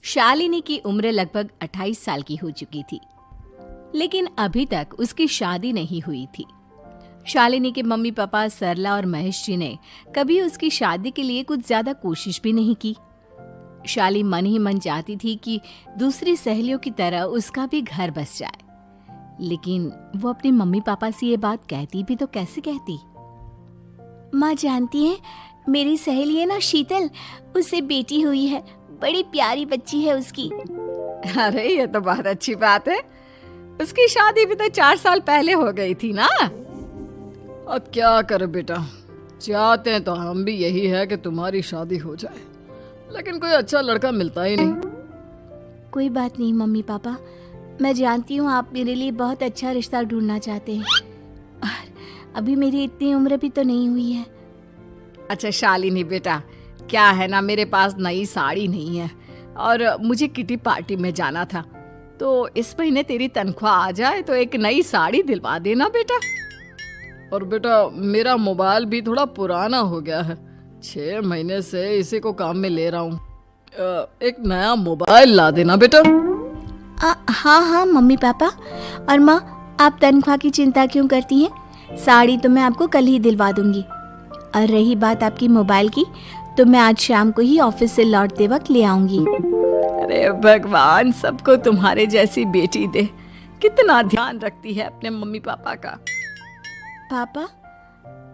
शालिनी की उम्र लगभग 28 साल की हो चुकी थी, लेकिन अभी तक उसकी शादी नहीं हुई थी। शालिनी के मम्मी पापा सरला और महेश जी ने कभी उसकी शादी के लिए कुछ ज्यादा कोशिश भी नहीं की। शाली मन ही मन चाहती थी कि दूसरी सहेलियों की तरह उसका भी घर बस जाए, लेकिन वो अपने मम्मी पापा से ये बात कहती भी तो कैसे कहती। माँ जानती है, मेरी सहेली है ना शीतल, उससे बेटी हुई है, बड़ी प्यारी बच्ची है उसकी। अरे ये तो बहुत अच्छी बात है। उसकी शादी भी तो 4 साल पहले हो गई थी ना। अब क्या करे बेटा, चाहते हैं तो हम भी यही है कि तुम्हारी शादी हो जाए, लेकिन कोई अच्छा लड़का मिलता ही नहीं। कोई बात नहीं मम्मी पापा, मैं जानती हूँ आप मेरे लिए बहुत अच्छा रिश्ता ढूंढना चाहते हैं, और अभी मेरी इतनी उम्र भी तो नहीं हुई है। अच्छा शालिनी बेटा, क्या है ना, मेरे पास नई साड़ी नहीं है और मुझे किटी पार्टी में जाना था, तो इस महीने तेरी तनख्वाह आ जाए तो एक नई साड़ी दिलवा देना बेटा। और बेटा मेरा मोबाइल भी थोड़ा पुराना हो गया है, 6 महीने से इसी को काम में ले रहा हूँ, एक नया मोबाइल ला देना बेटा। हाँ हाँ मम्मी पापा। और माँ, आप तनख्वाह की चिंता क्यों करती हैं? साड़ी तो मैं आपको कल ही दिलवा दूंगी। और रही बात आपकी मोबाइल की, तो मैं आज शाम को ही ऑफिस से लौटते वक्त ले आऊंगी। अरे भगवान सबको तुम्हारे जैसी बेटी दे, कितना ध्यान रखती है अपने मम्मी पापा का। पापा,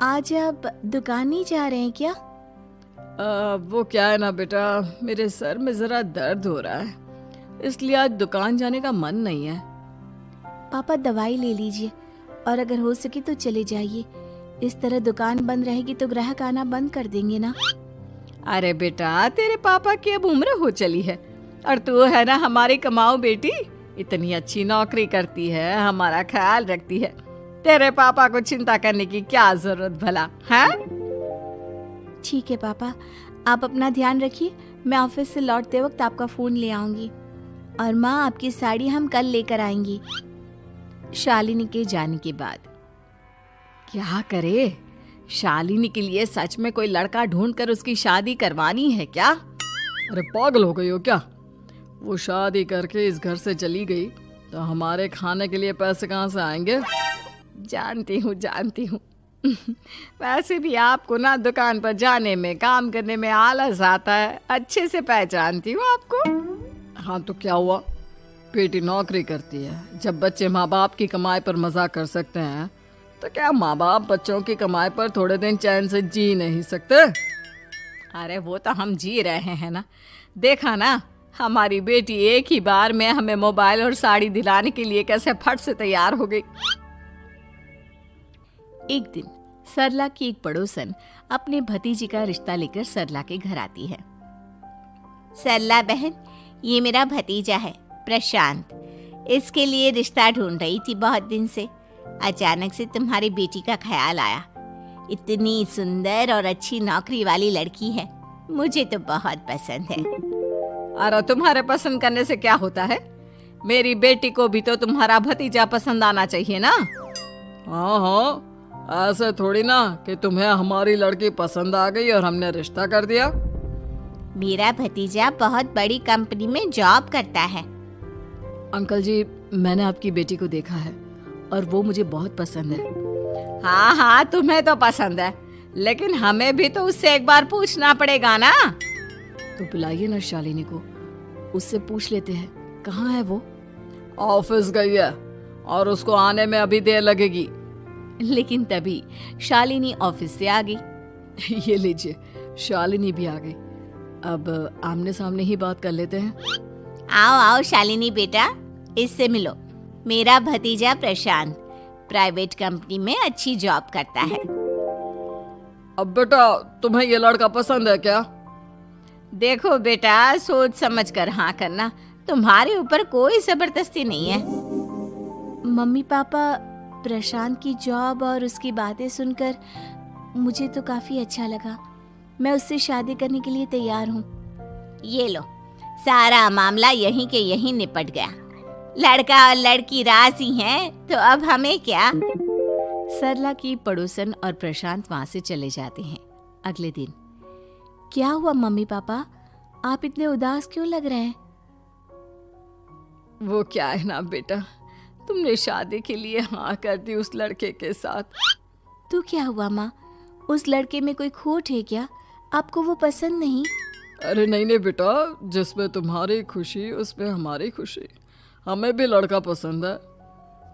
आज आप दुकान नहीं जा रहे हैं क्या? वो क्या है ना बेटा, मेरे सर में जरा दर्द हो रहा है, इसलिए आज दुकान जाने का मन नहीं है। पापा दवाई ले लीजिए, और अगर हो सके तो चले जाइए। इस तरह दुकान बंद रहेगी तो ग्राहक आना बंद कर देंगे ना। अरे बेटा, तेरे पापा की अब उम्र हो चली है, और तू है ना हमारी कमाऊ बेटी, इतनी अच्छी नौकरी करती है, हमारा ख्याल रखती है, तेरे पापा को चिंता करने की क्या जरूरत भला है? ठीक है पापा, आप अपना ध्यान रखिए, मैं ऑफिस से लौटते वक्त आपका फोन ले आऊंगी। और माँ, आपकी साड़ी हम कल लेकर आएंगी। शालिनी के जाने के बाद क्या करे, शालिनी के लिए सच में कोई लड़का ढूंढकर उसकी शादी करवानी है क्या? अरे पागल हो गई हो क्या? वो शादी करके इस घर से चली गई तो हमारे खाने के लिए पैसे कहाँ से आएंगे? जानती हूँ वैसे भी आपको ना दुकान पर जाने में, काम करने में आलस आता है, अच्छे से पहचानती हूँ आपको। हाँ तो क्या हुआ, बेटी नौकरी करती है, जब बच्चे माँ बाप की कमाई पर मजा कर सकते हैं तो क्या माँ बाप बच्चों की कमाई पर थोड़े दिन चैन से जी नहीं सकते? अरे वो तो हम जी रहे हैं ना, देखा ना हमारी बेटी एक ही बार में हमें मोबाइल और साड़ी दिलाने के लिए कैसे फट से तैयार हो गई। एक दिन सरला की एक पड़ोसन अपने भतीजी का रिश्ता लेकर सरला के घर आती है। सरला बहन, ये मेरा भतीजा है प्रशांत, इसके लिए रिश्ता ढूंढ रही थी बहुत दिन से। अचानक से तुम्हारी बेटी का ख्याल आया, इतनी सुंदर और अच्छी नौकरी वाली लड़की है, मुझे तो बहुत पसंद है। अरे तुम्हारे पसंद करने से क्या होता है, मेरी बेटी को भी तो तुम्हारा भतीजा पसंद आना चाहिए ना। हाँ, ऐसे थोड़ी ना कि तुम्हें हमारी लड़की पसंद आ गई और हमने रिश्ता कर दिया। मेरा भतीजा बहुत बड़ी कंपनी में जॉब करता है। अंकल जी, मैंने आपकी बेटी को देखा है और वो मुझे बहुत पसंद है। हाँ, तुम्हें तो पसंद है, लेकिन हमें भी तो उससे एक बार पूछना पड़ेगा ना। तो बुलाइए ना शालिनी को, उससे पूछ लेते हैं कहाँ है वो। ऑफिस गई है और उसको आने में अभी देर लगेगी। लेकिन तभी शालिनी ऑफिस से आ गई। ये लीजिए, शालिनी भी आ गई, अब आमने सामने ही बात कर लेते हैं। आओ आओ शालिनी बेटा, इससे मिलो, मेरा भतीजा प्रशांत प्राइवेट कंपनी में अच्छी जॉब करता है। अब बेटा, तुम्हें ये लड़का पसंद है क्या? देखो बेटा, सोच समझ कर हाँ करना, तुम्हारे ऊपर कोई जबरदस्ती नहीं है। मम्मी पापा, प्रशांत की जॉब और उसकी बातें सुनकर मुझे तो काफी अच्छा लगा, मैं उससे शादी करने के लिए तैयार हूँ। ये लो, सारा मामला यहीं के यहीं निपट गया, लड़का और लड़की राजी हैं, तो अब हमें क्या। सरला की पड़ोसन और प्रशांत वहां से चले जाते हैं। अगले दिन, क्या हुआ मम्मी पापा, आप इतने उदास क्यों लग रहे हैं? वो क्या है ना बेटा, तुमने शादी के लिए हाँ कर दी उस लड़के के साथ। तो क्या हुआ माँ, उस लड़के में कोई खोट है क्या? आपको वो पसंद नहीं? अरे नहीं नहीं बेटा, जिसमें तुम्हारी खुशी उसमें हमारी खुशी। हमें भी लड़का पसंद है।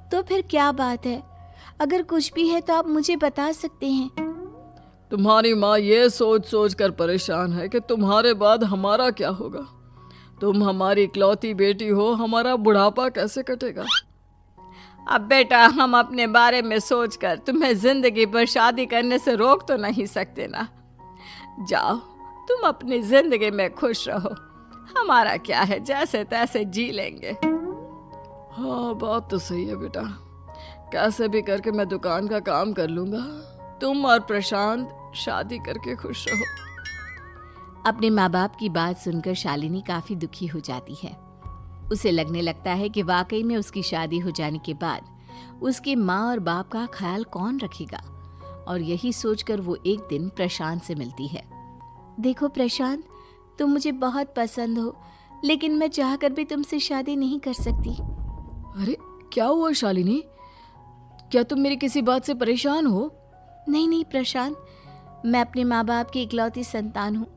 तो फिर क्या बात है? अगर कुछ भी है तो आप मुझे बता सकते हैं। तुम्हारी माँ ये सोच सोच कर परेशान है कि तुम्हारे बाद हमारा क्या होगा। तुम हमारी इकलौती बेटी हो, हमारा बुढ़ापा कैसे कटेगा। अब बेटा, हम अपने बारे में सोचकर तुम्हें जिंदगी भर शादी करने से रोक तो नहीं सकते ना। जाओ, तुम अपनी जिंदगी में खुश रहो, हमारा क्या है, जैसे तैसे जी लेंगे। हाँ बात तो सही है बेटा, कैसे भी करके मैं दुकान का काम कर लूंगा। तुम और प्रशांत शादी करके खुश रहो। अपने माँ बाप की बात सुनकर शालिनी काफी दुखी हो जाती है। उसे लगने लगता है कि वाकई में उसकी शादी हो जाने के बाद उसकी माँ और बाप का ख्याल कौन रखेगा, और यही सोचकर वो एक दिन प्रशांत से मिलती है। देखो प्रशांत, तुम मुझे बहुत पसंद हो, लेकिन मैं चाहकर भी तुमसे शादी नहीं कर सकती। अरे क्या हुआ शालिनी, क्या तुम मेरी किसी बात से परेशान हो? नहीं नहीं प्रशांत, मैं अपने माँ बाप की इकलौती संतान हूँ।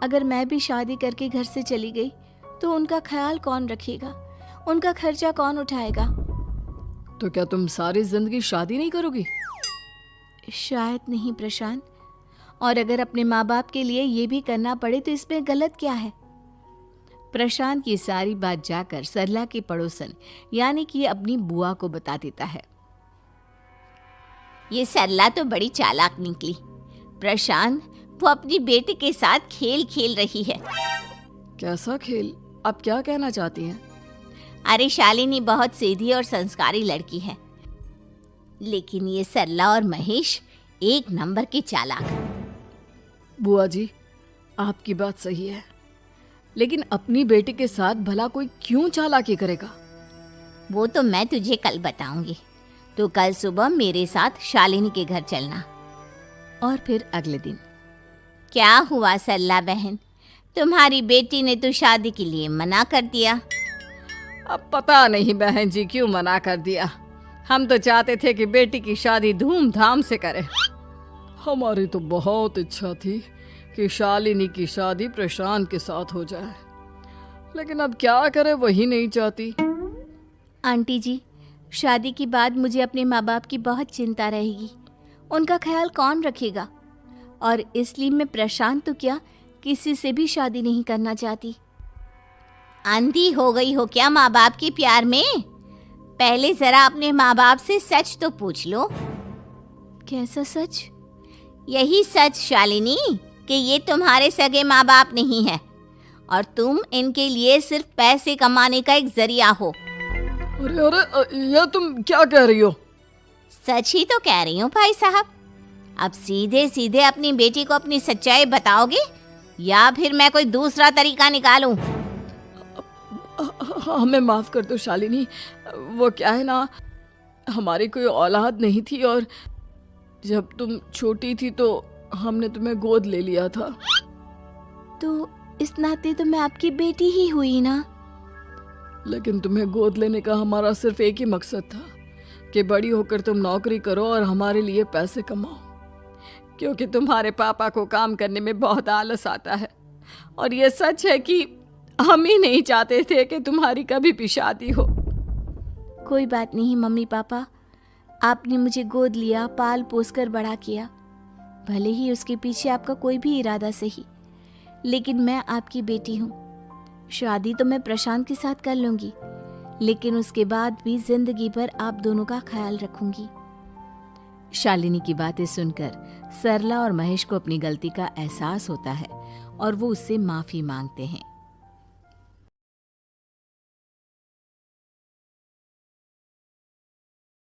अगर मैं भी शादी करके घर से चली गई तो उनका ख्याल कौन रखेगा, उनका खर्चा कौन उठाएगा? तो क्या तुम सारी जिंदगी शादी नहीं करोगी? शायद नहीं प्रशांत, और अगर अपने माँ बाप के लिए ये भी करना पड़े तो इसमें गलत क्या है? प्रशांत की सारी बात जाकर सरला के पड़ोसन यानी कि अपनी बुआ को बता देता है। ये सरला तो बड़ी चालाक निकली। प्रशांत, वो अपनी बेटी के साथ खेल खेल रही है। कैसा खेल? आप क्या कहना चाहती हैं? अरे शालिनी बहुत सीधी और संस्कारी लड़की है, लेकिन ये सरला और महेश एक नंबर के चालाक। बुआ जी, आपकी बात सही है, लेकिन अपनी बेटी के साथ भला कोई क्यों चालाकी करेगा? वो तो मैं तुझे कल बताऊंगी। तो कल सुबह मेरे साथ शालिनी के घर चलना। और फिर अगले दिन। क्या हुआ सरला बहन, तुम्हारी बेटी ने तो शादी के लिए मना कर दिया। अब पता नहीं बहन जी क्यों मना कर दिया। हम तो चाहते थे कि बेटी की शादी धूमधाम से करें। हमारी तो बहुत इच्छा थी कि शालिनी की शादी प्रशांत के साथ हो जाए, लेकिन अब क्या करें, वही नहीं चाहती। आंटी जी, शादी के बाद मुझे अपने माँ बाप की बहुत चिंता रहेगी। उनका ख्याल कौन रखेगा? और इसलिए मैं प्रशांत तो क्या, किसी से भी शादी नहीं करना चाहती। अंधी हो गई हो क्या माँ बाप के प्यार में? पहले जरा अपने माँ बाप से सच तो पूछ लो। कैसा सच? यही सच शालिनी, कि ये तुम्हारे सगे माँ बाप नहीं है और तुम इनके लिए सिर्फ पैसे कमाने का एक जरिया हो। अरे अरे, ये तुम क्या कह रही हो? सच ही तो कह रही हूँ भाई साहब। अब सीधे सीधे अपनी बेटी को अपनी सच्चाई बताओगे या फिर मैं कोई दूसरा तरीका निकालूं? हमें माफ कर दो शालिनी, वो क्या है ना, हमारी कोई औलाद नहीं थी और जब तुम छोटी थी तो हमने तुम्हें गोद ले लिया था। तो इस नाते तो मैं आपकी बेटी ही हुई ना। लेकिन तुम्हें गोद लेने का हमारा सिर्फ एक ही मकसद था कि बड़ी होकर तुम नौकरी करो और हमारे लिए पैसे कमाओ, क्योंकि तुम्हारे पापा को काम करने में बहुत आलस आता है। और ये सच है कि हम ही नहीं चाहते थे कि तुम्हारी कभी भी शादी हो। कोई बात नहीं मम्मी पापा, आपने मुझे गोद लिया, पाल पोस कर बड़ा किया। भले ही उसके पीछे आपका कोई भी इरादा सही, लेकिन मैं आपकी बेटी हूँ। शादी तो मैं प्रशांत के साथ कर लूंगी, लेकिन उसके बाद भी जिंदगी भर आप दोनों का ख्याल रखूंगी। शालिनी की बातें सुनकर सरला और महेश को अपनी गलती का एहसास होता है और वो उससे माफी मांगते हैं।